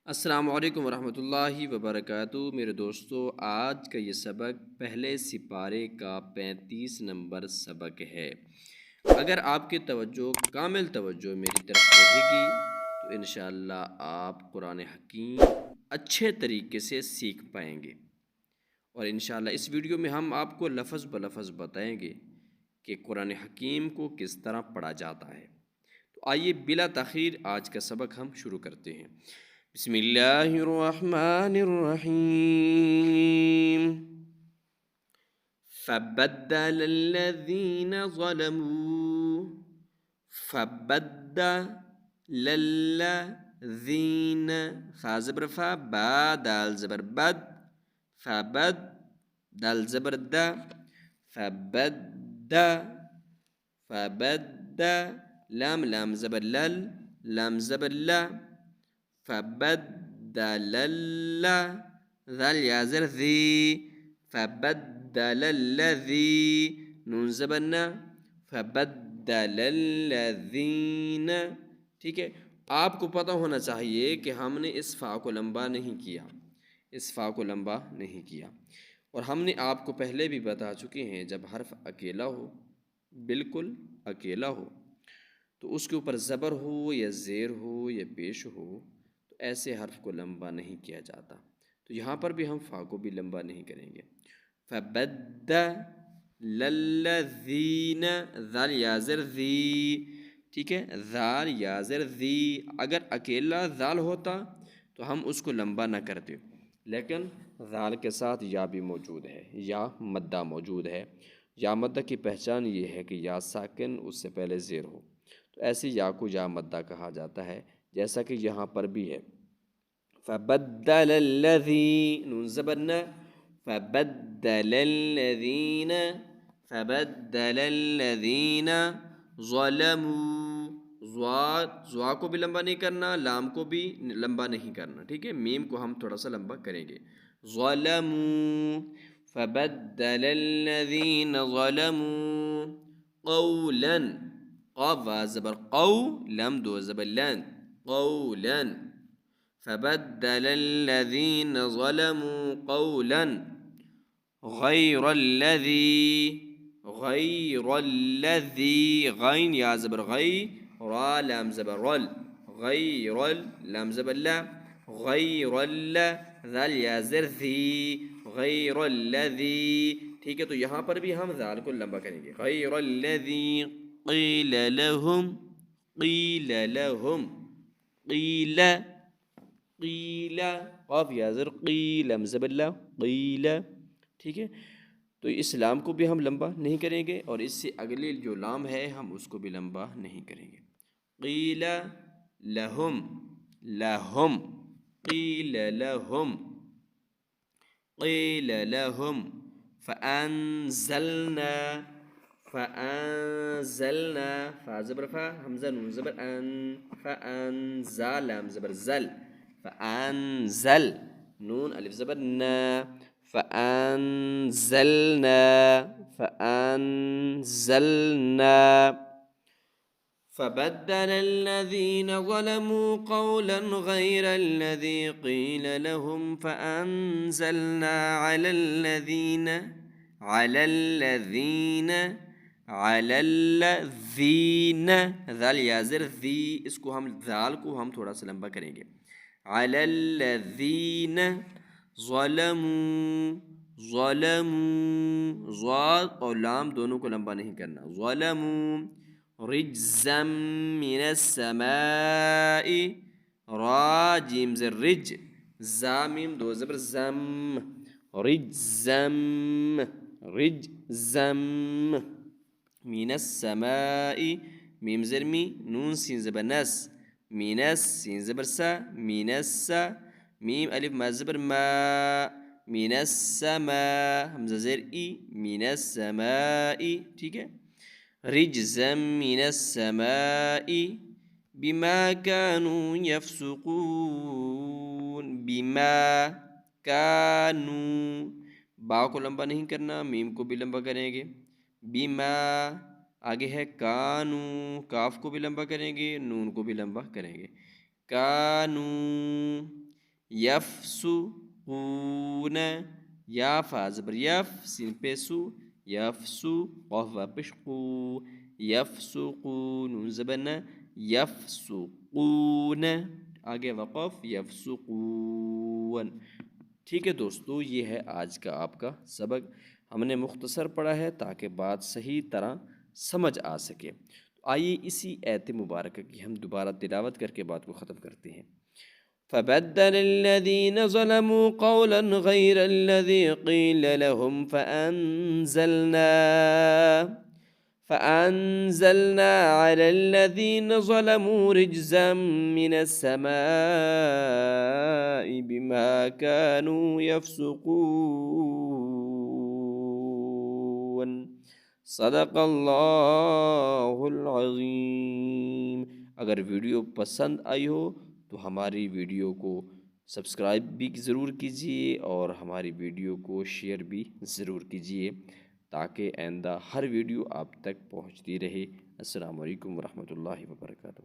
السلام علیکم ورحمۃ اللہ وبرکاتہ میرے دوستو، آج کا یہ سبق پہلے سپارے کا 35 نمبر سبق ہے۔ اگر آپ کی توجہ کامل توجہ میری طرف رہے گی تو انشاءاللہ آپ قرآن حکیم اچھے طریقے سے سیکھ پائیں گے، اور انشاءاللہ اس ویڈیو میں ہم آپ کو لفظ بلفظ بتائیں گے کہ قرآن حکیم کو کس طرح پڑھا جاتا ہے۔ تو آئیے بلا تاخیر آج کا سبق ہم شروع کرتے ہیں۔ بسم اللہ الرحمن الرحیم۔ فبدل الذین ظلموا فبدل الذین فا زبر فا با دال زبر بد فبد دال زبر دا فبد فبد لام لام زبر لل لام زبر لا فبدل ذل یا زر ذی فبدل الذی نون زبرنا فبدل الذین۔ ٹھیک ہے، آپ کو پتہ ہونا چاہیے کہ ہم نے اس فا کو لمبا نہیں کیا، اس فا کو لمبا نہیں کیا، اور ہم نے آپ کو پہلے بھی بتا چکے ہیں جب حرف اکیلا ہو، بالکل اکیلا ہو، تو اس کے اوپر زبر ہو یا زیر ہو یا پیش ہو تو ایسے حرف کو لمبا نہیں کیا جاتا۔ تو یہاں پر بھی ہم فا کو بھی لمبا نہیں کریں گے۔ فبدل الذین ذال یا زر ذی، ٹھیک ہے، ذال یا زر ذی، اگر اکیلا ذال ہوتا تو ہم اس کو لمبا نہ کرتے، لیکن ذال کے ساتھ یا بھی موجود ہے، یا مدہ موجود ہے۔ یا مدہ کی پہچان یہ ہے کہ یا ساکن اس سے پہلے زیر ہو، تو ایسی یا کو یا مدہ کہا جاتا ہے، جیسا کہ یہاں پر بھی ہے۔ فبدل الذی نون زبرنا فبدل الذین فبدل الذین ظلموا، زوا کو بھی لمبا نہیں کرنا، لام کو بھی لمبا نہیں کرنا، ٹھیک ہے، میم کو ہم تھوڑا سا لمبا کریں گے۔ ظلموا فبدل الذین ظلموا قولا، قاف وا زبر قو لم دو زبر لن قولا فبدل الذین ظلموا قولا غیر الذی، غیر الذی، غین یا زبر غی را لام زبر رل غیر لام زبر لا غیر ذال یا زر ذی غیر الذی، ٹھیک ہے، تو یہاں پر بھی ہم ذال کو لمبا کریں گے۔ غیر الذی قیل لہم، قیل لہم، قیل قیل قاف یا زر قیل زبر لا قیل، ٹھیک ہے، تو اس لام کو بھی ہم لمبا نہیں کریں گے، اور اس سے اگلی جو لام ہے ہم اس کو بھی لمبا نہیں کریں گے۔ قیل لہم، لہم، قیل لہم، قیل لہم، فانزلنا، فانزلنا فا زبر فا حمزہ نون زبر ان فانزا لام زبر زل فانزل نون الف زبر نا فانزلنا فانزلنا فبدل الذين ظلموا قولا غير الذي قيل لهم فأنزلنا على الذين على الذين على الذين ذال یا زر ذی، اس کو ہم ذال کو ہم تھوڑا سا لمبا کریں گے۔ على الذين ظلموا، ظلموا، ضاد اور لام دونوں کو لمبا نہیں کرنا، ظلموا رجزا من السماء را جیم زر رج زا میم دو زبر زم رجزم، رجزم من السماء میم زر می نون سین زبر نس مینس سین زبر سا مینس میم الف ما زبر ما من السماء حمزہ زیر ای من السماء، ٹھیک ہے، رجزا من السماء بما كانوا يفسقون، بما كانوا، با کو لمبا نہیں کرنا، میم کو بھی لمبا کریں گے۔ بما آگے ہے کانو، کاف کو بھی لمبا کریں گے، نون کو بھی لمبا کریں گے۔ کانو یفسقون یا فا زبر یف سین پہ سو یفسو قاف وا پیش قو یفسقون نون زبر نا یفسقون آگے وقف یفسقون. ٹھیک ہے دوستو، یہ ہے آج کا آپ کا سبق. ہم نے مختصر پڑھا ہے تاکہ بات صحیح طرح سمجھ آ سکے. آئیے اسی آیت مبارکہ کی ہم دوبارہ تلاوت کر کے بات کو ختم کرتے ہیں. فبدل الذين ظلموا قولا غير الذي قيل لهم فأنزلنا على الذين ظلموا رجزا من السماء بما كانوا يفسقون. صدق اللہ العظیم. اگر ویڈیو پسند آئی ہو تو ہماری ویڈیو کو سبسکرائب بھی ضرور کیجیے اور ہماری ویڈیو کو شیئر بھی ضرور کیجیے تاکہ آئندہ ہر ویڈیو آپ تک پہنچتی رہے. السلام علیکم ورحمۃ اللہ وبرکاتہ.